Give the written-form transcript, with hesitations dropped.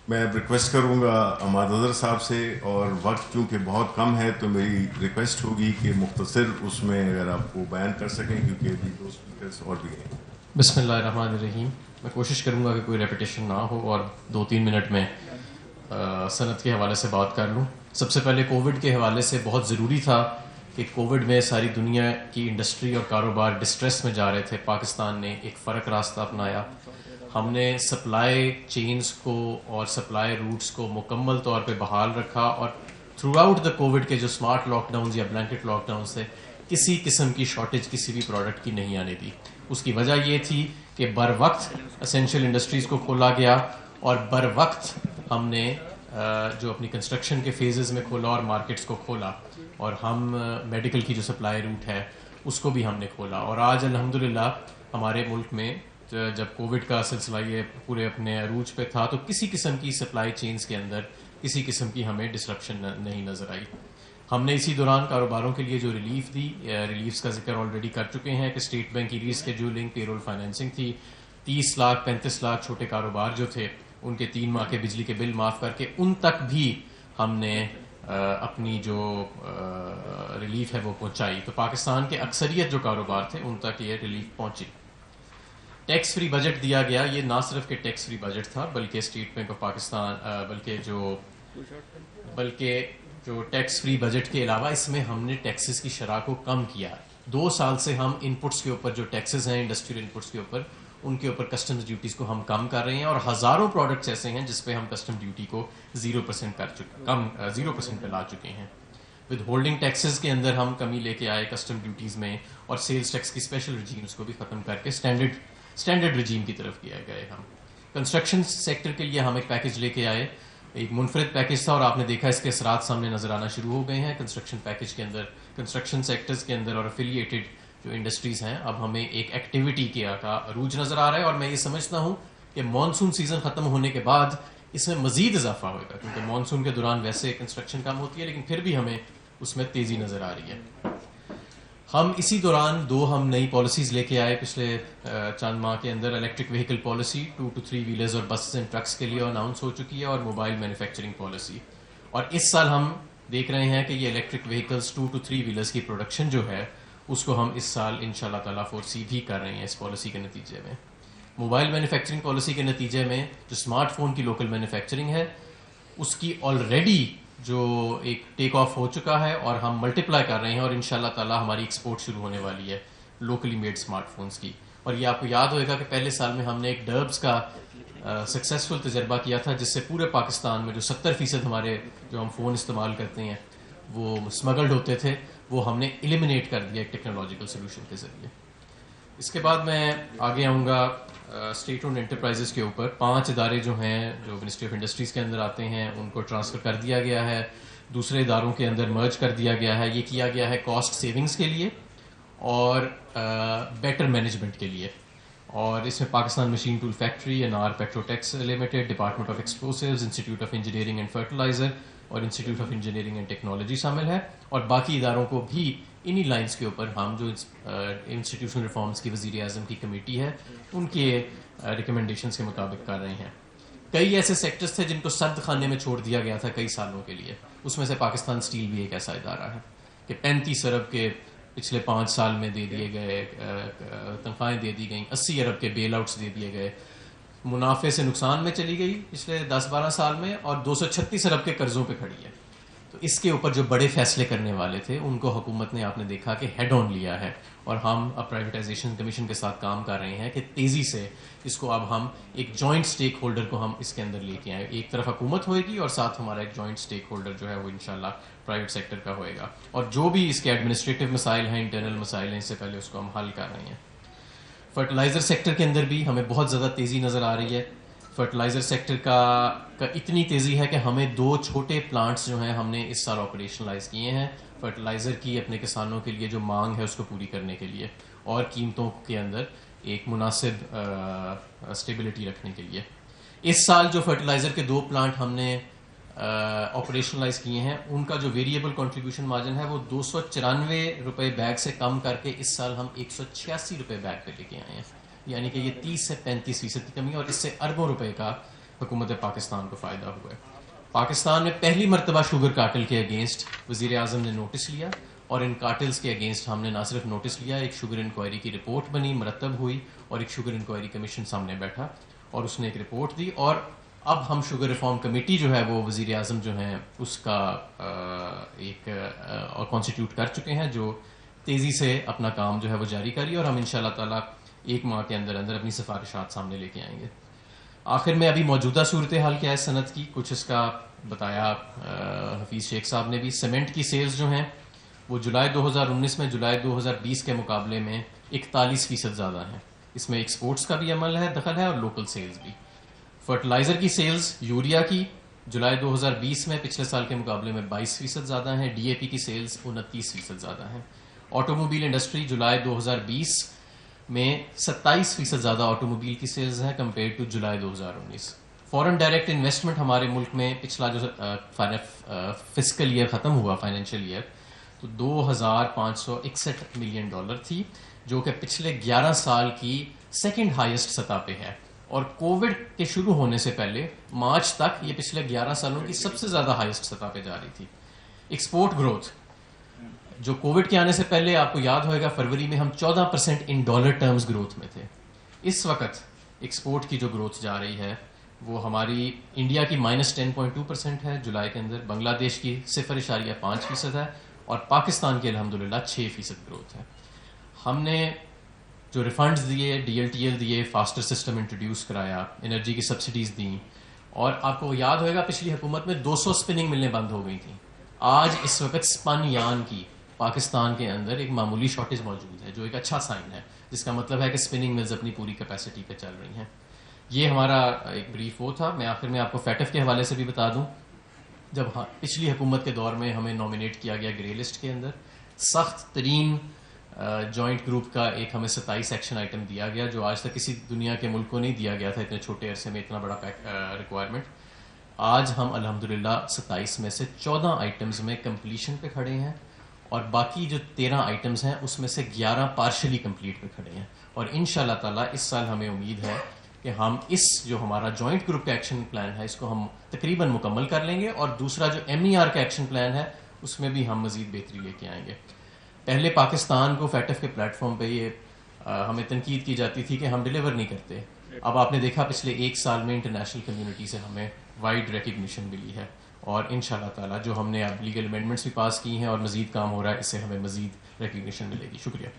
میں ریکویسٹ کروں گا عماد اظہر صاحب سے، اور وقت چونکہ بہت کم ہے تو میری ریکویسٹ ہوگی کہ مختصر اس میں اگر آپ کو بیان کر سکیں، کیونکہ ابھی 2 اسپیکرس اور بھی ہیں. بسم اللہ الرحمن الرحیم. میں کوشش کروں گا کہ کوئی ریپیٹیشن نہ ہو اور 2-3 منٹ میں صنعت کے حوالے سے بات کر لوں. سب سے پہلے کووڈ کے حوالے سے بہت ضروری تھا کہ کووڈ میں ساری دنیا کی انڈسٹری اور کاروبار ڈسٹریس میں جا رہے تھے. پاکستان نے ایک فرق راستہ اپنایا. ہم نے سپلائی چینز کو اور سپلائی روٹس کو مکمل طور پہ بحال رکھا، اور تھرو آؤٹ دا کووڈ کے جو اسمارٹ لاک ڈاؤنز یا بلینکٹ لاک ڈاؤنز تھے، کسی قسم کی شارٹیج کسی بھی پروڈکٹ کی نہیں آنے دی. اس کی وجہ یہ تھی کہ بر وقت اسینشیل انڈسٹریز کو کھولا گیا، اور بر وقت ہم نے جو اپنی کنسٹرکشن کے فیزز میں کھولا اور مارکیٹس کو کھولا، اور ہم میڈیکل کی جو سپلائی روٹ ہے اس کو بھی ہم نے کھولا. اور آج الحمدللہ ہمارے ملک میں جب کووڈ کا سلسلہ یہ پورے اپنے عروج پہ تھا تو کسی قسم کی سپلائی چینز کے اندر کسی قسم کی ہمیں ڈسرپشن نہیں نظر آئی. ہم نے اسی دوران کاروباروں کے لیے جو ریلیف دی، ریلیفز کا ذکر آلریڈی کر چکے ہیں کہ اسٹیٹ بینک کی ری اسکیڈولنگ، پے رول فائنینسنگ تھی. 30 لاکھ 35 لاکھ چھوٹے کاروبار جو تھے ان کے 3 ماہ کے بجلی کے بل معاف کر کے ان تک بھی ہم نے اپنی جو ریلیف ہے وہ پہنچائی. تو پاکستان کے اکثریت جو کاروبار تھے ان تک یہ ریلیف پہنچی. ٹیکس فری بجٹ دیا گیا. یہ نہ صرف کہ ٹیکس فری بجٹ تھا بلکہ اسٹیٹ بینک آف پاکستان بلکہ جو ٹیکس فری بجٹ کے علاوہ اس میں ہم نے ٹیکسز کی شرح کو کم کیا. 2 سال سے ہم ان پٹس کے اوپر جو ٹیکسز ہیں انڈسٹریل ان پٹس کے اوپر، ان کے اوپر کسٹمز ڈیوٹیز کو ہم کم کر رہے ہیں، اور ہزاروں پروڈکٹس ایسے ہیں جس پہ ہم کسٹم ڈیوٹی کو 0% پہ لا چکے ہیں. ود ہولڈنگ ٹیکسز کے اندر ہم کمی لے کے آئے کسٹم ڈیوٹیز میں، اور سیلز ٹیکس کی اسپیشل رجیمز کو بھی ختم کر کے اسٹینڈرڈ رجیم کی طرف کیا گئے. ہم کنسٹرکشن سیکٹر کے لیے ہم ایک پیکج لے کے آئے. ایک منفرد پیکج تھا اور آپ نے دیکھا اس کے اثرات سامنے نظر آنا شروع ہو گئے ہیں. کنسٹرکشن پیکج کے اندر کنسٹرکشن سیکٹرز کے اندر اور افیلیٹڈ جو انڈسٹریز ہیں، اب ہمیں ایک ایکٹیویٹی کا عروج نظر آ رہا ہے. اور میں یہ سمجھتا ہوں کہ مانسون سیزن ختم ہونے کے بعد اس میں مزید اضافہ ہوگا، کیونکہ مانسون کے دوران ویسے کنسٹرکشن کم ہوتی ہے لیکن پھر بھی ہمیں اس میں تیزی نظر آ رہی ہے. ہم اسی دوران 2 نئی پالیسیز لے کے آئے پچھلے چند ماہ کے اندر. Electric vehicle policy 2 to 3 wheelers اور بسز اینڈ ٹرکس کے لیے اناؤنس ہو چکی ہے، اور موبائل مینوفیکچرنگ پالیسی. اور اس سال ہم دیکھ رہے ہیں کہ یہ الیکٹرک وہیکلز 2 to 3 ویلرز کی پروڈکشن جو ہے اس کو ہم اس سال انشاءاللہ تعالیٰ فورسی بھی کر رہے ہیں اس پالیسی کے نتیجے میں. موبائل مینوفیکچرنگ پالیسی کے نتیجے میں جو اسمارٹ فون کی لوکل مینوفیکچرنگ ہے اس کی آلریڈی جو ایک ٹیک آف ہو چکا ہے، اور ہم ملٹیپلائی کر رہے ہیں، اور انشاءاللہ تعالیٰ ہماری ایکسپورٹ شروع ہونے والی ہے لوکلی میڈ اسمارٹ فونز کی. اور یہ آپ کو یاد ہوئے گا کہ پہلے سال میں ہم نے ایک ڈربس کا سکسیسفل تجربہ کیا تھا، جس سے پورے پاکستان میں جو 70% ہمارے جو ہم فون استعمال کرتے ہیں وہ اسمگلڈ ہوتے تھے، وہ ہم نے ایلیمینیٹ کر دیا ایک ٹیکنالوجیکل سلوشن کے ذریعے. اس کے بعد میں آگے آؤں گا اسٹیٹ اونڈ انٹرپرائزز کے اوپر. 5 ادارے جو ہیں جو منسٹری آف انڈسٹریز کے اندر آتے ہیں ان کو ٹرانسفر کر دیا گیا ہے، دوسرے اداروں کے اندر مرج کر دیا گیا ہے. یہ کیا گیا ہے کاسٹ سیونگز کے لیے اور بیٹر مینجمنٹ کے لیے. اور اس میں پاکستان مشین ٹول فیکٹری، انار Petrotex limited, department of explosives, institute of engineering and fertilizer اور institute of engineering and technology شامل ہے. اور باقی اداروں کو بھی انہی لائنز کے اوپر ہم جو انسٹیٹیوشنل ریفارمز کی وزیر اعظم کی کمیٹی ہے ان کے ریکمنڈیشنز کے مطابق کر رہے ہیں. کئی ایسے سیکٹرز تھے جن کو سرد خانے میں چھوڑ دیا گیا تھا کئی سالوں کے لیے. اس میں سے پاکستان اسٹیل بھی ایک ایسا ادارہ ہے کہ 35 ارب کے پچھلے 5 سال میں دے دیے گئے تنخواہیں دے دی گئیں، 80 ارب کے بیل آؤٹس دے دیے گئے، منافع سے نقصان میں چلی گئی پچھلے 10-12 سال میں، اور 236 ارب کے قرضوں پہ کھڑی ہے. تو اس کے اوپر جو بڑے فیصلے کرنے والے تھے ان کو حکومت نے آپ نے دیکھا کہ ہیڈ آن لیا ہے، اور ہم اب پرائیویٹائزیشن کمیشن کے ساتھ کام کر رہے ہیں کہ تیزی سے اس کو اب ہم ایک جوائنٹ اسٹیک ہولڈر کو ہم اس کے اندر لے کے آئیں. ایک طرف حکومت ہوئے گی اور ساتھ ہمارا ایک جوائنٹ اسٹیک ہولڈر جو ہے وہ انشاءاللہ پرائیویٹ سیکٹر کا ہوئے گا، اور جو بھی اس کے ایڈمنسٹریٹو مسائل ہیں، انٹرنل مسائل ہیں، اس سے پہلے اس کو ہم حل کر رہے ہیں. فرٹیلائزر سیکٹر کے اندر بھی ہمیں بہت زیادہ تیزی نظر آ رہی ہے. فرٹیلائزر سیکٹر کا اتنی تیزی ہے کہ ہمیں 2 چھوٹے پلانٹس جو ہیں ہم نے اس سال آپریشنلائز کیے ہیں فرٹیلائزر کی اپنے کسانوں کے لیے جو مانگ ہے اس کو پوری کرنے کے لیے، اور قیمتوں کے اندر ایک مناسب اسٹیبلٹی رکھنے کے لیے. اس سال جو فرٹیلائزر کے 2 پلانٹ ہم نے آپریشنلائز کیے ہیں ان کا جو ویریبل کنٹریبیوشن مارجن ہے وہ 294 روپے بیگ سے کم کر کے اس سال ہم 186 روپے بیگ پہ لے کے آئے ہیں. یعنی کہ یہ 30 سے 35% کی کمی، اور اس سے اربوں روپے کا حکومت پاکستان کو فائدہ ہوا ہے. پاکستان میں پہلی مرتبہ شوگر کارٹل کے اگینسٹ وزیر اعظم نے نوٹس لیا, اور ان کارٹلز کے اگینسٹ ہم نے نہ صرف نوٹس لیا, ایک شوگر انکوائری کی رپورٹ بنی, مرتب ہوئی, اور ایک شوگر انکوائری کمیشن سامنے بیٹھا اور اس نے ایک رپورٹ دی. اور اب ہم شوگر ریفارم کمیٹی جو ہے وہ وزیر اعظم جو ہیں اس کا ایک کانسٹیٹیوٹ کر چکے ہیں, جو تیزی سے اپنا کام جو ہے وہ جاری کری, اور ہم انشاءاللہ تعالیٰ 1 ماہ کے اندر اندر اپنی سفارشات سامنے لے کے آئیں گے. آخر میں ابھی موجودہ صورتحال کیا ہے صنعت کی, کچھ اس کا بتایا حفیظ شیخ صاحب نے بھی. سیمنٹ کی سیلز جو ہیں وہ جولائی 2019 میں جولائی 2020 کے مقابلے میں 41% زیادہ ہیں. اس میں ایکسپورٹس کا بھی عمل ہے, دخل ہے, اور لوکل سیلز بھی. فرٹیلائزر کی سیلز یوریا کی جولائی 2020 میں پچھلے سال کے مقابلے میں 22% زیادہ ہیں. ڈی اے پی کی سیلز 29% زیادہ ہیں. آٹو موبائل انڈسٹری جولائی 2020 میں 27% زیادہ آٹو موبائل کی سیلز ہیں compare to July 2019. Foreign direct investment ہمارے ملک میں پچھلا جو فسکل ایئر ختم ہوا, فائنینشیل ایئر, تو $2,561 ملین تھی, جو کہ پچھلے 11 سال کی سیکنڈ ہائیسٹ سطح پہ ہے. اور کووڈ کے شروع ہونے سے پہلے مارچ تک یہ پچھلے 11 سالوں کی سب سے زیادہ ہائیسٹ سطح پہ جا رہی تھی. ایکسپورٹ گروتھ جو کووڈ کے آنے سے پہلے آپ کو یاد ہوئے گا فروری میں ہم 14% ان ڈالر ٹرمز گروتھ میں تھے. اس وقت ایکسپورٹ کی جو گروتھ جا رہی ہے وہ ہماری انڈیا کی -10.2% ہے جولائی کے اندر, بنگلہ دیش کی 0.5% ہے, اور پاکستان کی الحمدللہ 6% گروتھ ہے. ہم نے جو ریفنڈز دیے, ڈی ایل ٹی ایل دیے, فاسٹر سسٹم انٹروڈیوس کرایا, انرجی کی سبسڈیز دیں, اور آپ کو یاد ہوئے گا پچھلی حکومت میں 200 اسپننگ ملیں بند ہو گئی تھیں. آج اس وقت اسپن یان کی پاکستان کے اندر ایک معمولی شارٹیج موجود ہے, جو ایک اچھا سائن ہے, جس کا مطلب ہے کہ اسپننگ ملز اپنی پوری کیپیسٹی پہ چل رہی ہیں. یہ ہمارا ایک بریف وہ تھا. میں آخر میں آپ کو فیٹف کے حوالے سے بھی بتا دوں, جب پچھلی حکومت کے دور میں ہمیں نامینیٹ کیا گیا گرے لسٹ کے اندر, سخت ترین جوائنٹ گروپ کا ایک ہمیں 27 ایکشن آئٹم دیا گیا, جو آج تک کسی دنیا کے ملک کو نہیں دیا گیا تھا اتنے چھوٹے عرصے میں اتنا بڑا ریکوائرمنٹ. آج ہم الحمدللہ 27 میں سے 14 آئٹمز میں کمپلیشن پہ کھڑے ہیں, اور باقی جو 13 آئٹمز ہیں اس میں سے 11 پارشلی کمپلیٹ پہ کھڑے ہیں. اور انشاءاللہ تعالیٰ اس سال ہمیں امید ہے کہ ہم اس جو ہمارا جوائنٹ گروپ کا ایکشن پلان ہے اس کو ہم تقریباً مکمل کر لیں گے, اور دوسرا جو MER کا ایکشن پلان ہے اس میں بھی ہم مزید بہتری لے کے آئیں گے. پہلے پاکستان کو فیٹف کے پلیٹ فارم پہ یہ ہمیں تنقید کی جاتی تھی کہ ہم ڈیلیور نہیں کرتے. اب آپ نے دیکھا پچھلے 1 سال میں انٹرنیشنل کمیونٹی سے ہمیں وائڈ ریکگنیشن ملی ہے, اور انشاءاللہ تعالیٰ جو ہم نے اب لیگل امینڈمنٹس بھی پاس کی ہیں اور مزید کام ہو رہا ہے, اس سے ہمیں مزید ریکگنیشن ملے گی. شکریہ.